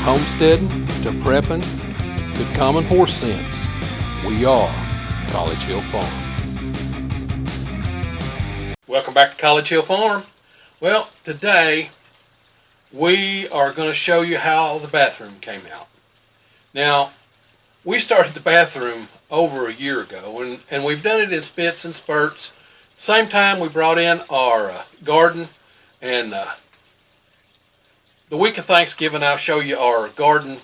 homesteading to prepping to common horse sense, we are College Hill Farm. Welcome back to College Hill Farm. Well, today we are going to show you how the bathroom came out. Now, we started the bathroom over a year ago, and we've done it in spits and spurts. Same time we brought in our garden, and the week of Thanksgiving I'll show you our garden,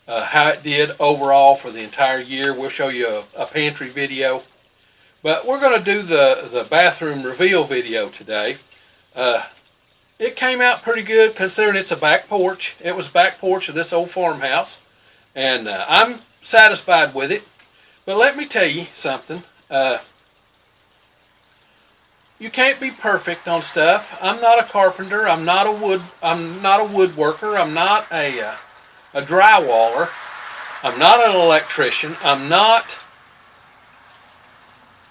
how it did overall for the entire year. We'll show you a pantry video, but we're going to do the bathroom reveal video today. It came out pretty good considering it's a back porch. It was back porch of this old farmhouse, and I'm satisfied with it. But let me tell you something. You can't be perfect on stuff. I'm not a carpenter. I'm not a woodworker. I'm not a drywaller. I'm not an electrician. I'm not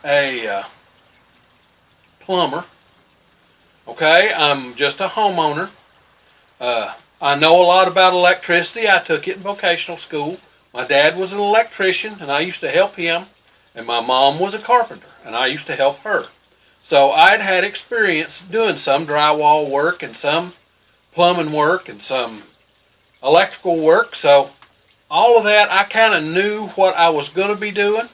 a plumber. Okay, I'm just a homeowner. I know a lot about electricity. I took it in vocational school. My dad was an electrician, and I used to help him. And my mom was a carpenter, and I used to help her. So I'd had experience doing some drywall work and some plumbing work and some electrical work. So all of that, I kind of knew what I was going to be doing,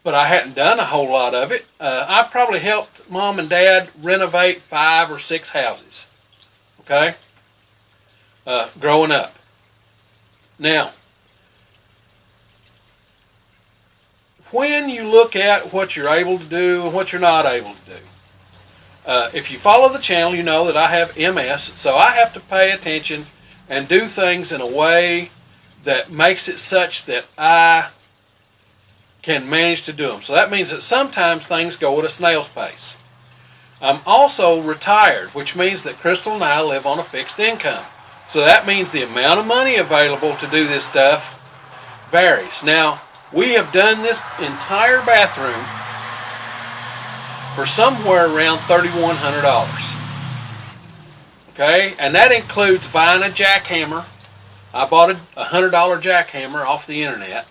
but I hadn't done a whole lot of it. I probably helped Mom and Dad renovate 5 or 6 houses, okay, growing up. Now, when you look at what you're able to do and what you're not able to do, if you follow the channel, you know that I have MS, so I have to pay attention and do things in a way that makes it such that I can manage to do them. So that means that sometimes things go at a snail's pace. I'm also retired, which means that Crystal and I live on a fixed income. So that means the amount of money available to do this stuff varies. Now, we have done this entire bathroom for somewhere around $3,100. Okay, and that includes buying a jackhammer. I bought a $100 jackhammer off the internet.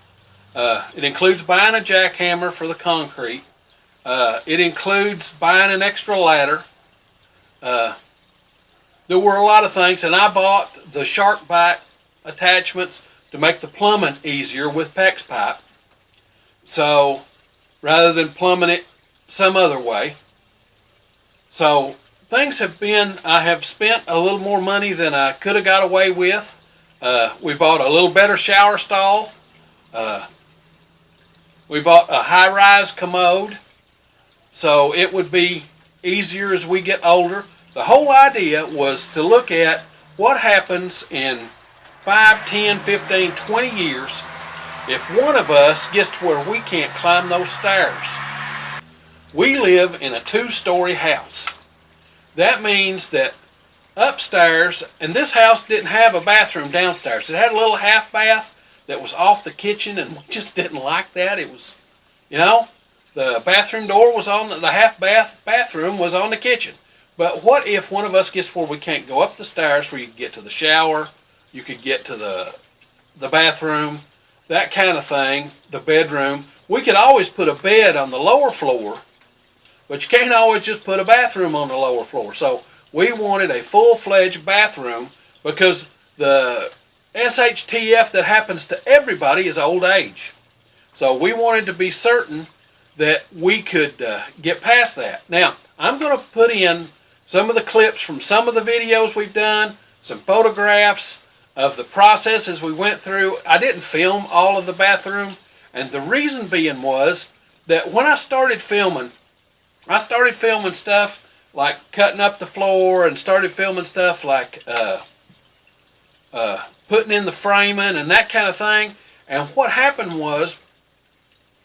It includes buying a jackhammer for the concrete. It includes buying an extra ladder. There were a lot of things, and I bought the shark bite attachments to make the plumbing easier with PEX pipe. So rather than plumbing it some other way. So things have been, I have spent a little more money than I could have got away with. We bought a little better shower stall. We bought a high-rise commode, so it would be easier as we get older. The whole idea was to look at what happens in 5, 10, 15, 20 years if one of us gets to where we can't climb those stairs. We live in a 2-story house. That means that upstairs, and this house didn't have a bathroom downstairs. It had a little half bath that was off the kitchen, and we just didn't like that. It was, you know, the bathroom door was on the half bathroom was on the kitchen. But what if one of us gets where we can't go up the stairs where you could get to the shower, you could get to the bathroom, that kind of thing, the bedroom. We could always put a bed on the lower floor, but you can't always just put a bathroom on the lower floor. So we wanted a full-fledged bathroom because the SHTF that happens to everybody is old age. So we wanted to be certain that we could get past that. Now, I'm going to put in some of the clips from some of the videos we've done, some photographs of the process as we went through. I didn't film all of the bathroom, and the reason being was that when I started filming stuff like cutting up the floor, and started filming stuff like putting in the framing and that kind of thing. And what happened was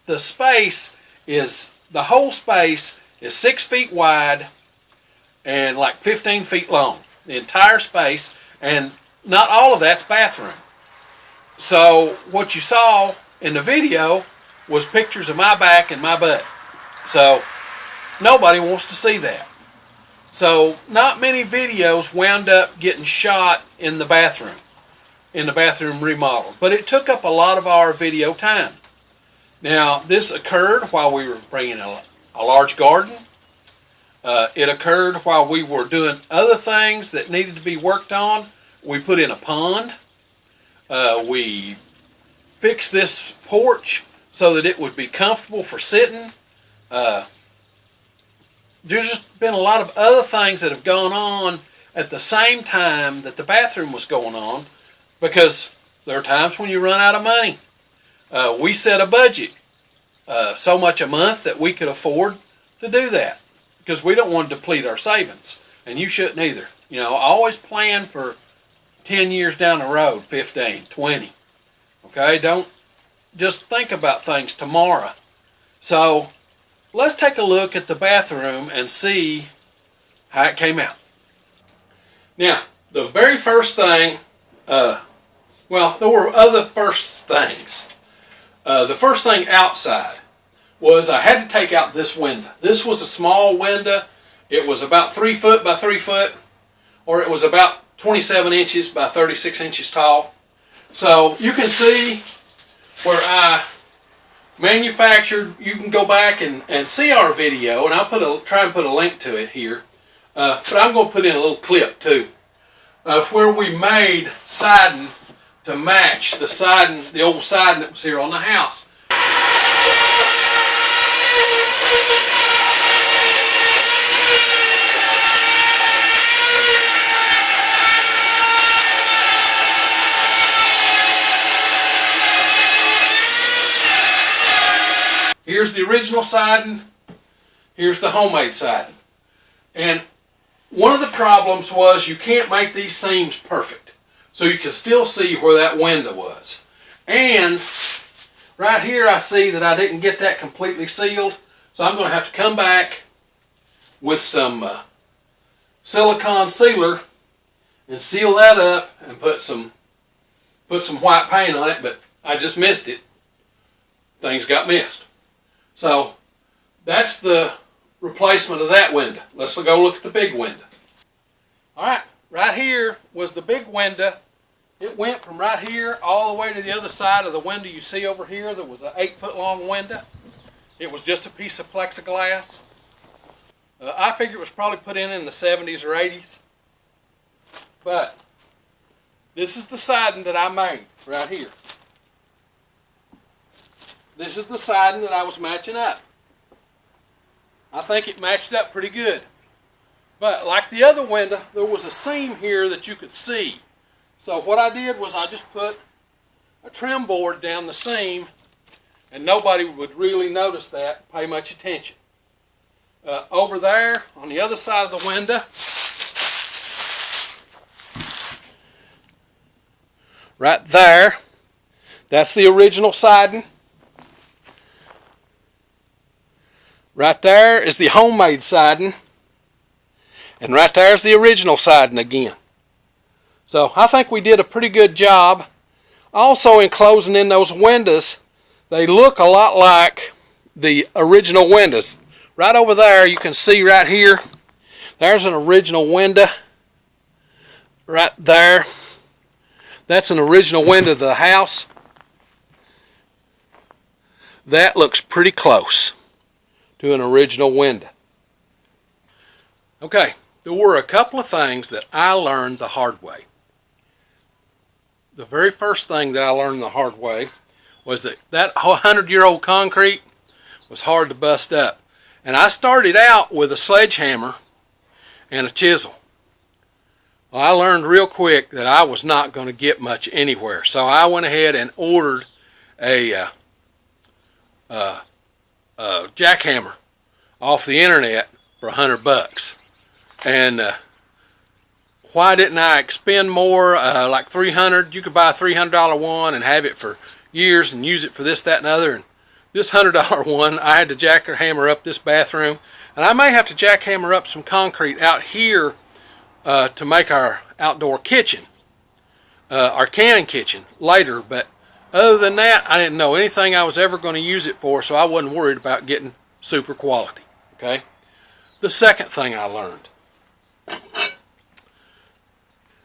the whole space is 6 feet wide and like 15 feet long, the entire space, and not all of that's bathroom. So what you saw in the video was pictures of my back and my butt. So nobody wants to see that. So not many videos wound up getting shot in the bathroom remodel. But it took up a lot of our video time. Now, this occurred while we were bringing a large garden. It occurred while we were doing other things that needed to be worked on. We put in a pond. We fixed this porch so that it would be comfortable for sitting. There's just been a lot of other things that have gone on at the same time that the bathroom was going on, because there are times when you run out of money. We set a budget, so much a month that we could afford to do that, because we don't want to deplete our savings, and you shouldn't either. You know, always plan for 10 years down the road, 15, 20. Okay, don't just think about things tomorrow. So let's take a look at the bathroom and see how it came out. Now, the very first thing, well, there were other first things. The first thing outside was I had to take out this window. This was a small window. It was about 3 foot by 3 foot, or it was about 27 inches by 36 inches tall. So you can see where I manufactured. You can go back and see our video, and I'll try and put a link to it here. But I'm going to put in a little clip too of where we made siding to match the siding, the old siding that was here on the house. Here's the original siding. Here's the homemade siding. And one of the problems was you can't make these seams perfect. So you can still see where that window was. And right here I see that I didn't get that completely sealed. So I'm going to have to come back with some silicone sealer and seal that up and put some white paint on it. But I just missed it. Things got missed. So that's the replacement of that window. Let's go look at the big window. Alright, right here was the big window. It went from right here all the way to the other side of the window you see over here. That was an 8-foot long window. It was just a piece of plexiglass. I figure it was probably put in the 70s or 80s. But this is the siding that I made right here. This is the siding that I was matching up. I think it matched up pretty good. But like the other window, there was a seam here that you could see. So what I did was I just put a trim board down the seam, and nobody would really notice that, pay much attention. Over there, on the other side of the window, right there, that's the original siding. Right there is the homemade siding. And right there's the original siding again. So I think we did a pretty good job. Also, in closing in those windows, they look a lot like the original windows. Right over there, you can see right here, there's an original window. Right there. That's an original window of the house. That looks pretty close to an original window. Okay, there were a couple of things that I learned the hard way. The very first thing that I learned the hard way was that 100-year-old concrete was hard to bust up. And I started out with a sledgehammer and a chisel. Well, I learned real quick that I was not going to get much anywhere. So I went ahead and ordered a jackhammer off the internet for $100. And why didn't I expend more? Like $300, you could buy a $300 one and have it for years and use it for this, that, and other. And this $100 one, I had to jackhammer up this bathroom, and I may have to jackhammer up some concrete out here to make our outdoor kitchen, our can kitchen later. But other than that, I didn't know anything I was ever going to use it for, so I wasn't worried about getting super quality. Okay. The second thing I learned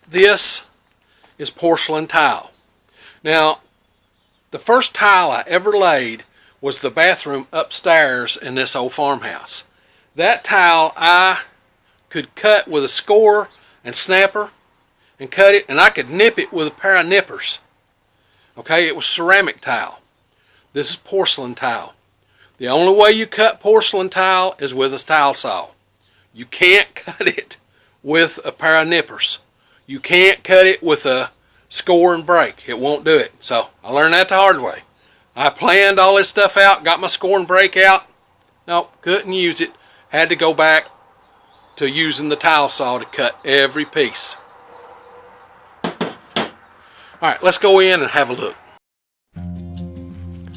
This is porcelain tile. Now, the first tile I ever laid was the bathroom upstairs in this old farmhouse. That tile I could cut with a score and snapper and cut it, and I could nip it with a pair of nippers. Okay, it was ceramic tile. This is porcelain tile. The only way you cut porcelain tile is with a tile saw. You can't cut it with a pair of nippers. You can't cut it with a score and break. It won't do it. So I learned that the hard way. I planned all this stuff out, got my score and break out. Nope, couldn't use it. Had to go back to using the tile saw to cut every piece. Alright, let's go in and have a look.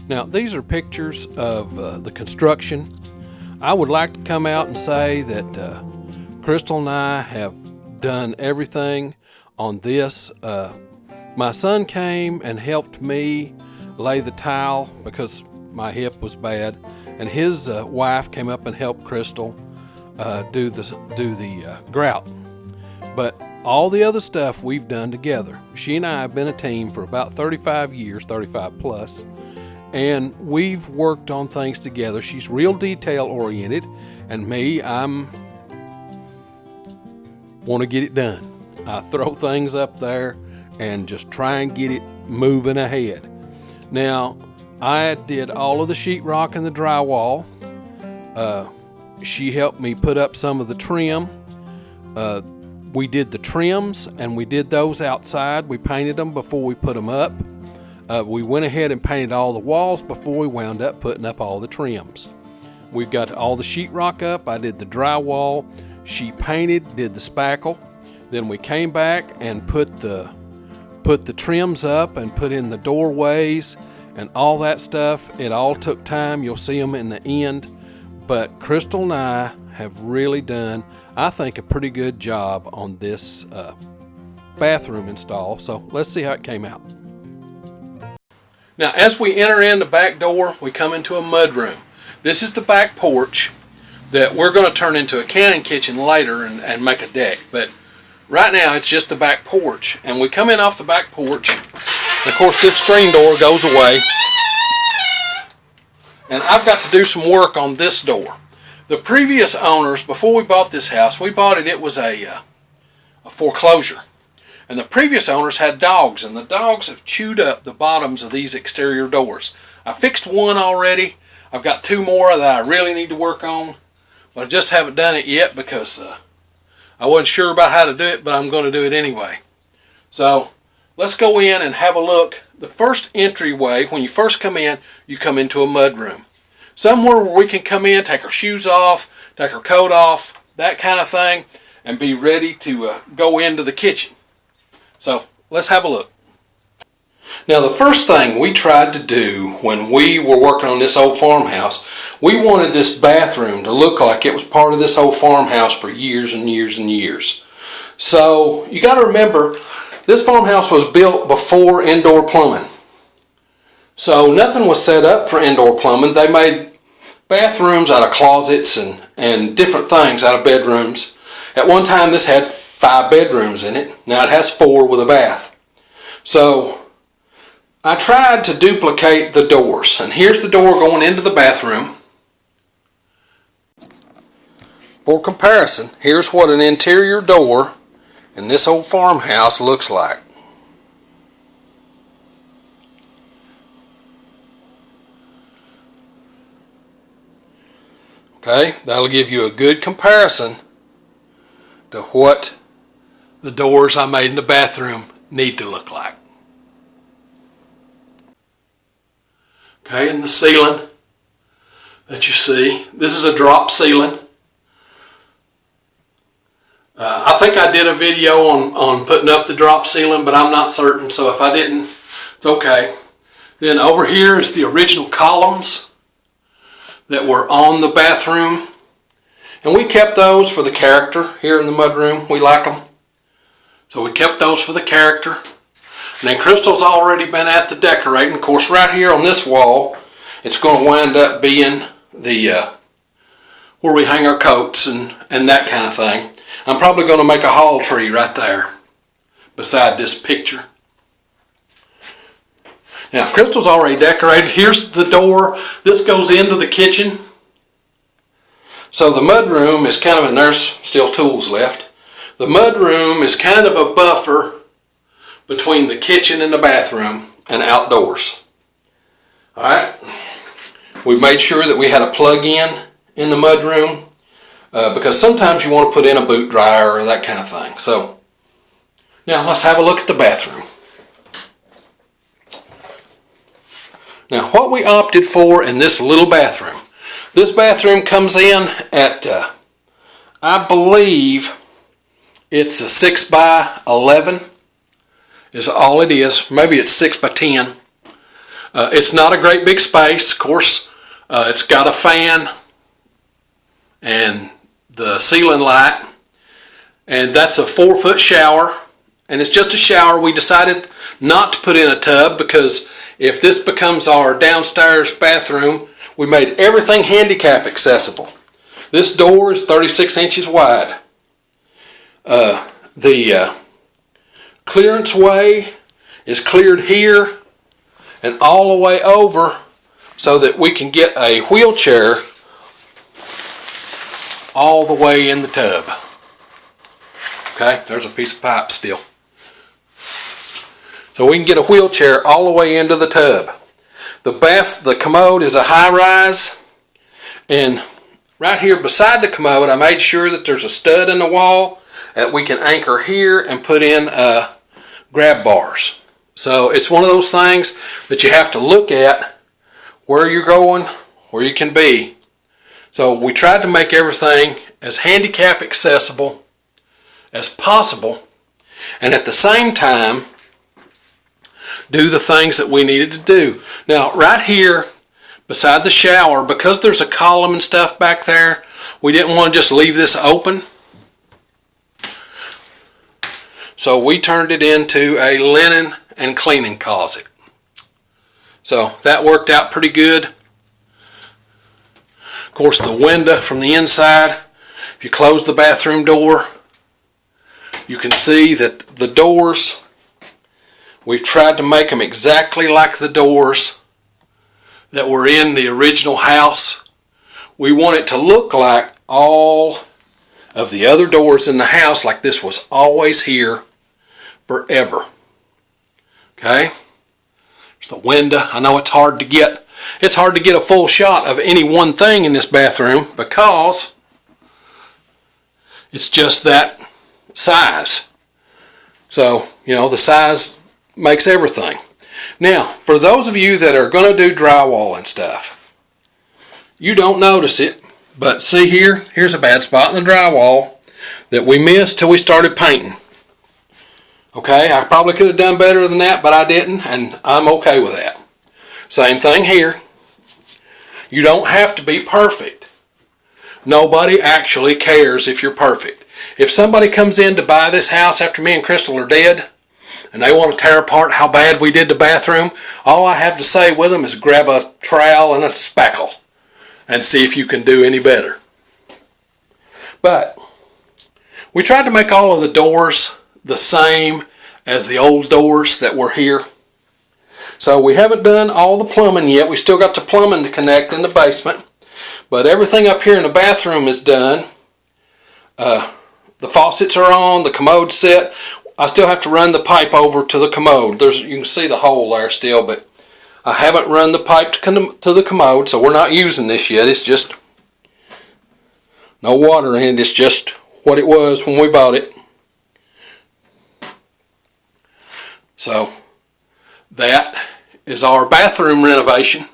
Now, these are pictures of the construction. I would like to come out and say that Crystal and I have done everything on this. My son came and helped me lay the tile because my hip was bad, and his wife came up and helped Crystal do the grout. But all the other stuff we've done together. She and I have been a team for about 35 years, 35 plus, and we've worked on things together. She's real detail oriented, and me, I'm want to get it done. I throw things up there and just try and get it moving ahead. Now, I did all of the sheetrock and the drywall. She helped me put up some of the trim. We did the trims, and we did those outside. We painted them before we put them up. We went ahead and painted all the walls before we wound up putting up all the trims. We've got all the sheetrock up. I did the drywall. She painted, did the spackle. Then we came back and put the trims up and put in the doorways and all that stuff. It all took time. You'll see them in the end. But Crystal and I have really done, I think, a pretty good job on this bathroom install. So let's see how it came out. Now, as we enter in the back door, we come into a mud room. This is the back porch that we're going to turn into a canning kitchen later and make a deck. But right now, it's just the back porch. And we come in off the back porch. And of course, this screen door goes away. And I've got to do some work on this door. The previous owners, before we bought this house, it was a foreclosure. And the previous owners had dogs, and the dogs have chewed up the bottoms of these exterior doors. I fixed one already. I've got two more that I really need to work on, but I just haven't done it yet because I wasn't sure about how to do it, but I'm going to do it anyway. So let's go in and have a look. The first entryway, when you first come in, you come into a mud room. Somewhere where we can come in, take our shoes off, take our coat off, that kind of thing, and be ready to go into the kitchen. So let's have a look. Now, the first thing we tried to do when we were working on this old farmhouse, we wanted this bathroom to look like it was part of this old farmhouse for years and years and years. So you got to remember, this farmhouse was built before indoor plumbing. So nothing was set up for indoor plumbing. They made bathrooms out of closets and different things out of bedrooms. At one time, this had 5 bedrooms in it. Now it has 4 with a bath. So I tried to duplicate the doors. And here's the door going into the bathroom. For comparison, here's what an interior door in this old farmhouse looks like. Okay, that'll give you a good comparison to what the doors I made in the bathroom need to look like. Okay, and the ceiling that you see, this is a drop ceiling. I think I did a video on putting up the drop ceiling, but I'm not certain, so if I didn't, it's okay. Then over here is the original columns that were on the bathroom. And we kept those for the character here in the mudroom. We like them. So we kept those for the character. And then Crystal's already been at the decorating. Of course, right here on this wall, it's going to wind up being the where we hang our coats and that kind of thing. I'm probably going to make a hall tree right there beside this picture. Now, Crystal's already decorated. Here's the door. This goes into the kitchen. So the mudroom is kind of, and there's still tools left. The mudroom is kind of a buffer between the kitchen and the bathroom and outdoors. All right. We made sure that we had a plug-in in the mudroom because sometimes you want to put in a boot dryer or that kind of thing. So now let's have a look at the bathroom. Now, what we opted for in this little bathroom. This bathroom comes in at, I believe, it's a 6x11 is all it is. Maybe it's 6x10. It's not a great big space. Of course, it's got a fan and the ceiling light. And that's a 4-foot shower. And it's just a shower. We decided not to put in a tub because if this becomes our downstairs bathroom, we made everything handicap accessible. This door is 36 inches wide. The clearance way is cleared here and all the way over so that we can get a wheelchair all the way in the tub. Okay, there's a piece of pipe still. So we can get a wheelchair all the way into the tub. The commode is a high rise, and right here beside the commode I made sure that there's a stud in the wall that we can anchor here and put in grab bars. So it's one of those things that you have to look at where you're going, where you can be. So we tried to make everything as handicap accessible as possible, and at the same time do the things that we needed to do. Now, right here beside the shower, because there's a column and stuff back there, we didn't want to just leave this open. So we turned it into a linen and cleaning closet. So that worked out pretty good. Of course, the window from the inside, if you close the bathroom door, you can see that the doors, we've tried to make them exactly like the doors that were in the original house. We want it to look like all of the other doors in the house, like this was always here forever. Okay? There's the window. I know it's hard to get. It's hard to get a full shot of any one thing in this bathroom because it's just that size. So, you know, the size makes everything. Now, for those of you that are going to do drywall and stuff, you don't notice it, but see here, here's a bad spot in the drywall that we missed till we started painting. Okay, I probably could have done better than that, but I didn't, and I'm okay with that. Same thing here. You don't have to be perfect. Nobody actually cares if you're perfect. If somebody comes in to buy this house after me and Crystal are dead, and they want to tear apart how bad we did the bathroom, all I have to say with them is grab a trowel and a spackle and see if you can do any better. But we tried to make all of the doors the same as the old doors that were here. So we haven't done all the plumbing yet. We still got the plumbing to connect in the basement. But everything up here in the bathroom is done. The faucets are on, the commode's set. I still have to run the pipe over to the commode. You can see the hole there still, but I haven't run the pipe to the commode, so we're not using this yet. It's just no water in it. It's just what it was when we bought it. So that is our bathroom renovation.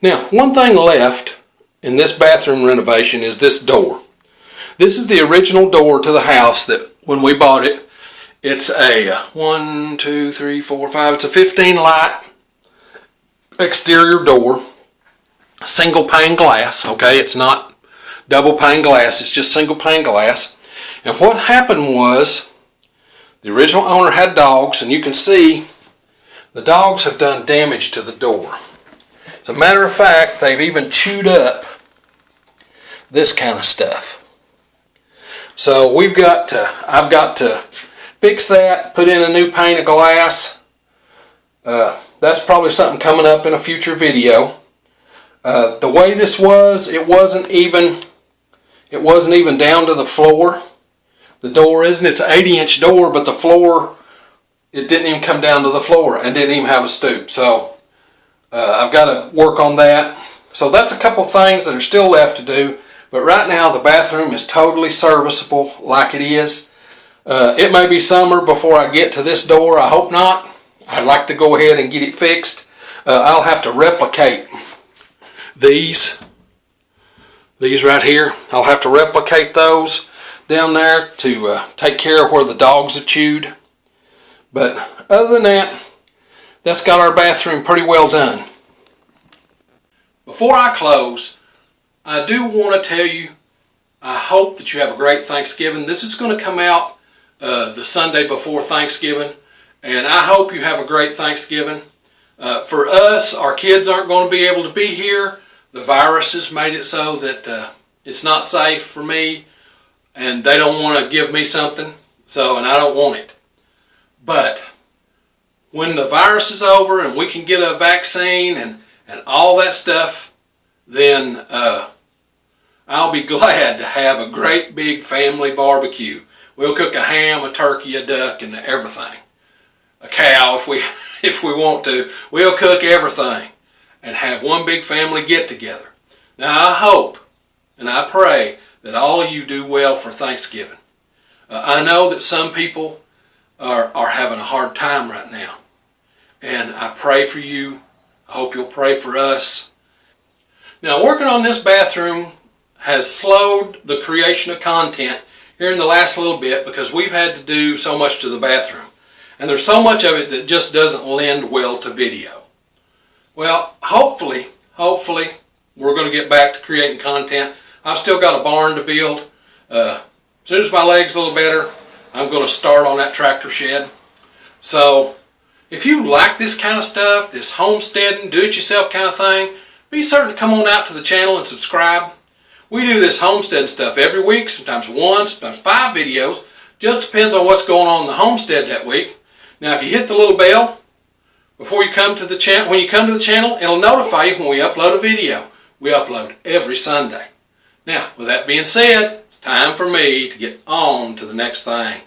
Now, one thing left in this bathroom renovation is this door. This is the original door to the house that when we bought it, it's a 1, 2, 3, 4, 5, it's a 15 light exterior door, single pane glass, okay? It's not double pane glass, it's just single pane glass. And what happened was the original owner had dogs, and you can see the dogs have done damage to the door. As a matter of fact, they've even chewed up this kind of stuff. So I've got to fix that, put in a new pane of glass. That's probably something coming up in a future video. The way this was, it wasn't even down to the floor. The door isn't. It's an 80-inch door, but the floor, it didn't even come down to the floor and didn't even have a stoop. So I've got to work on that. So that's a couple things that are still left to do. But right now the bathroom is totally serviceable like it is. It may be summer before I get to this door. I hope not. I'd like to go ahead and get it fixed. I'll have to replicate these right here. I'll have to replicate those down there to take care of where the dogs have chewed. But other than that, that's got our bathroom pretty well done. Before I close, I do want to tell you, I hope that you have a great Thanksgiving. This is going to come out the Sunday before Thanksgiving, and I hope you have a great Thanksgiving. For us, our kids aren't going to be able to be here. The virus has made it so that it's not safe for me, and they don't want to give me something, and I don't want it. But when the virus is over and we can get a vaccine and all that stuff, then I'll be glad to have a great big family barbecue. We'll cook a ham, a turkey, a duck, and everything. A cow if we want to. We'll cook everything and have one big family get together. Now I hope and I pray that all of you do well for Thanksgiving. I know that some people are having a hard time right now, and I pray for you. I hope you'll pray for us. Now, working on this bathroom has slowed the creation of content here in the last little bit because we've had to do so much to the bathroom, and there's so much of it that just doesn't lend well to video. Well, hopefully we're going to get back to creating content. I've still got a barn to build. As soon as my leg's a little better, I'm going to start on that tractor shed. So if you like this kind of stuff, this homesteading, do-it-yourself kind of thing, be certain to come on out to the channel and subscribe. We do this homesteading stuff every week, sometimes 1, sometimes 5 videos. Just depends on what's going on in the homestead that week. Now, if you hit the little bell before you come to the channel, when you come to the channel, it'll notify you when we upload a video. We upload every Sunday. Now, with that being said, it's time for me to get on to the next thing.